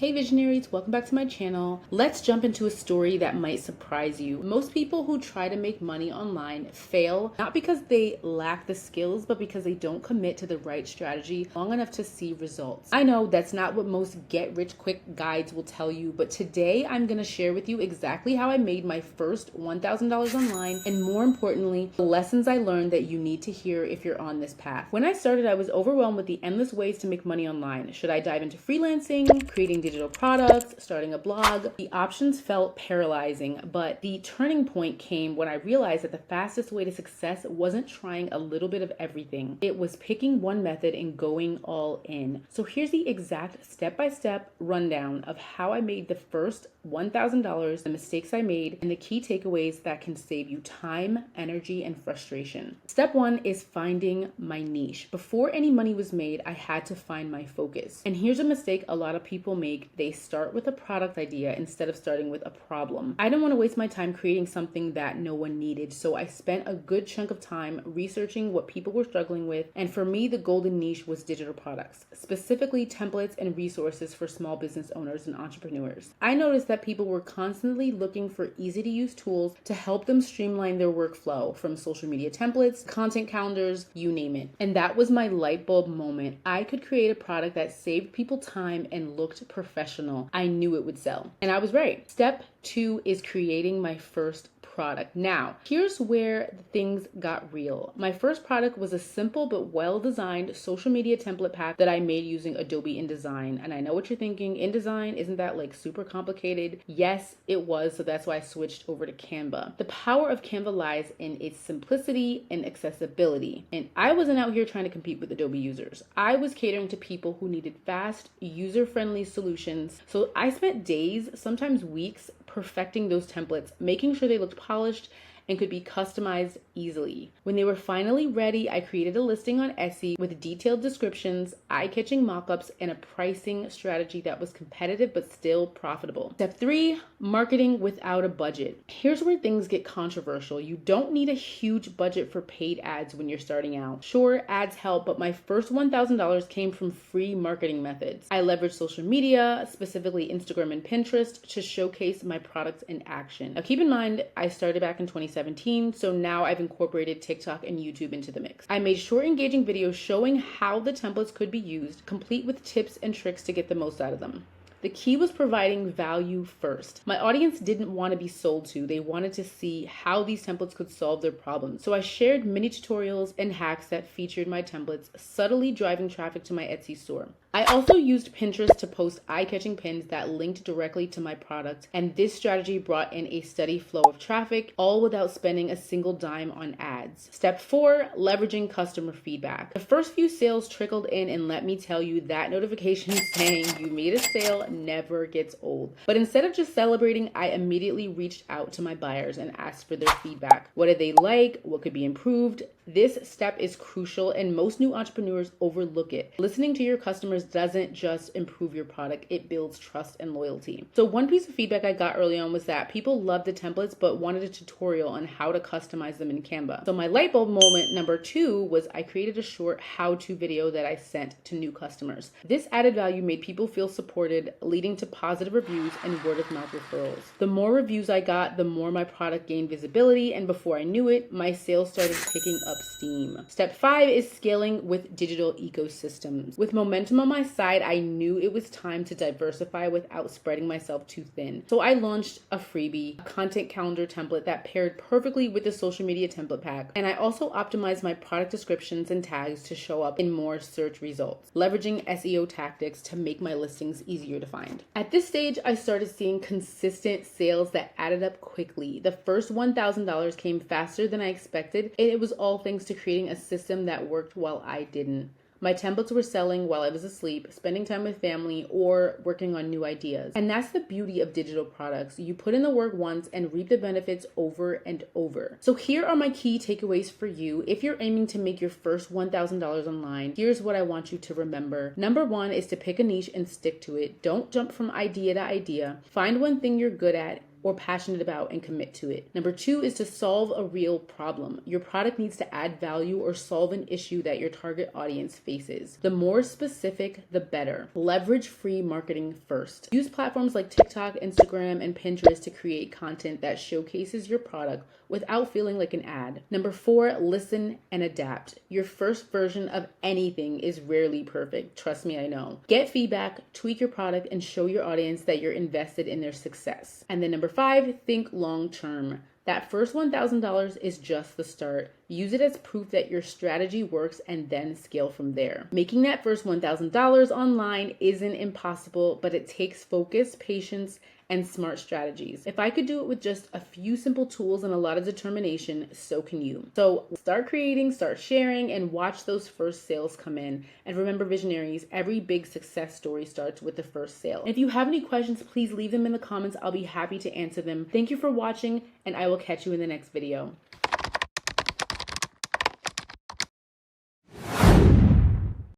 Hey Visionaries, welcome back to my channel. Let's jump into a story that might surprise you. Most people who try to make money online fail, not because they lack the skills, but because they don't commit to the right strategy long enough to see results. I know that's not what most get-rich-quick guides will tell you, but today I'm going to share with you exactly how I made my first $1,000 online, and more importantly, the lessons I learned that you need to hear if you're on this path. When I started, I was overwhelmed with the endless ways to make money online. Should I dive into freelancing, creating digital products, starting a blog? The options felt paralyzing, but the turning point came when I realized that the fastest way to success wasn't trying a little bit of everything. It was picking one method and going all in. So here's the exact step-by-step rundown of how I made the first $1,000, the mistakes I made, and the key takeaways that can save you time, energy, and frustration. Step one is finding my niche. Before any money was made, I had to find my focus. And here's a mistake a lot of people make. They start with a product idea instead of starting with a problem. I didn't want to waste my time creating something that no one needed, so I spent a good chunk of time researching what people were struggling with, and for me, the golden niche was digital products, specifically templates and resources for small business owners and entrepreneurs. I noticed that people were constantly looking for easy-to-use tools to help them streamline their workflow, from social media templates, content calendars, you name it. And that was my light bulb moment. I could create a product that saved people time and looked professional. I knew it would sell. And I was right. Step two is creating my first product. Now, here's where things got real. My first product was a simple but well-designed social media template pack that I made using Adobe InDesign. And I know what you're thinking, InDesign, isn't that like super complicated? Yes, it was, so that's why I switched over to Canva. The power of Canva lies in its simplicity and accessibility. And I wasn't out here trying to compete with Adobe users. I was catering to people who needed fast, user-friendly solutions. So I spent days, sometimes weeks, perfecting those templates, making sure they looked polished and could be customized easily. When they were finally ready, I created a listing on Etsy with detailed descriptions, eye-catching mockups, and a pricing strategy that was competitive but still profitable. Step three, marketing without a budget. Here's where things get controversial. You don't need a huge budget for paid ads when you're starting out. Sure, ads help, but my first $1,000 came from free marketing methods. I leveraged social media, specifically Instagram and Pinterest, to showcase my products in action. Now keep in mind, I started back in 2017, so now I've incorporated TikTok and YouTube into the mix. I made short, engaging videos showing how the templates could be used, complete with tips and tricks to get the most out of them. The key was providing value first. My audience didn't want to be sold to. They wanted to see how these templates could solve their problems. So I shared mini tutorials and hacks that featured my templates, subtly driving traffic to my Etsy store. I also used Pinterest to post eye-catching pins that linked directly to my product, and this strategy brought in a steady flow of traffic, all without spending a single dime on ads. Step four, leveraging customer feedback. The first few sales trickled in, and let me tell you, that notification saying you made a sale never gets old. But instead of just celebrating, I immediately reached out to my buyers and asked for their feedback. What did they like? What could be improved? This step is crucial, and most new entrepreneurs overlook it. Listening to your customers doesn't just improve your product, it builds trust and loyalty. So one piece of feedback I got early on was that people loved the templates but wanted a tutorial on how to customize them in Canva. So my light bulb moment number two was I created a short how-to video that I sent to new customers. This added value made people feel supported, leading to positive reviews and word-of-mouth referrals. The more reviews I got, the more my product gained visibility, and before I knew it, my sales started picking up steam. Step five is scaling with digital ecosystems. With momentum on my side, I knew it was time to diversify without spreading myself too thin. So I launched a freebie, a content calendar template that paired perfectly with the social media template pack. And I also optimized my product descriptions and tags to show up in more search results, leveraging SEO tactics to make my listings easier to find. At this stage, I started seeing consistent sales that added up quickly. The first $1,000 came faster than I expected, and it was all thanks to creating a system that worked while I didn't. My templates were selling while I was asleep, spending time with family, or working on new ideas. And that's the beauty of digital products. You put in the work once and reap the benefits over and over. So here are my key takeaways for you. If you're aiming to make your first $1,000 online, here's what I want you to remember. Number one is to pick a niche and stick to it. Don't jump from idea to idea. Find one thing you're good at or passionate about and commit to it. Number 2 is to solve a real problem. Your product needs to add value or solve an issue that your target audience faces. The more specific, the better. Leverage free marketing first. Use platforms like TikTok, Instagram, and Pinterest to create content that showcases your product without feeling like an ad. Number 4, listen and adapt. Your first version of anything is rarely perfect. Trust me, I know. Get feedback, tweak your product, and show your audience that you're invested in their success. And then number 5, think long term. That first $1,000 is just the start. Use it as proof that your strategy works and then scale from there. Making that first $1,000 online isn't impossible, but it takes focus, patience, and smart strategies. If I could do it with just a few simple tools and a lot of determination, so can you. So start creating, start sharing, and watch those first sales come in. And remember, visionaries, every big success story starts with the first sale. If you have any questions, please leave them in the comments. I'll be happy to answer them. Thank you for watching, and I will catch you in the next video.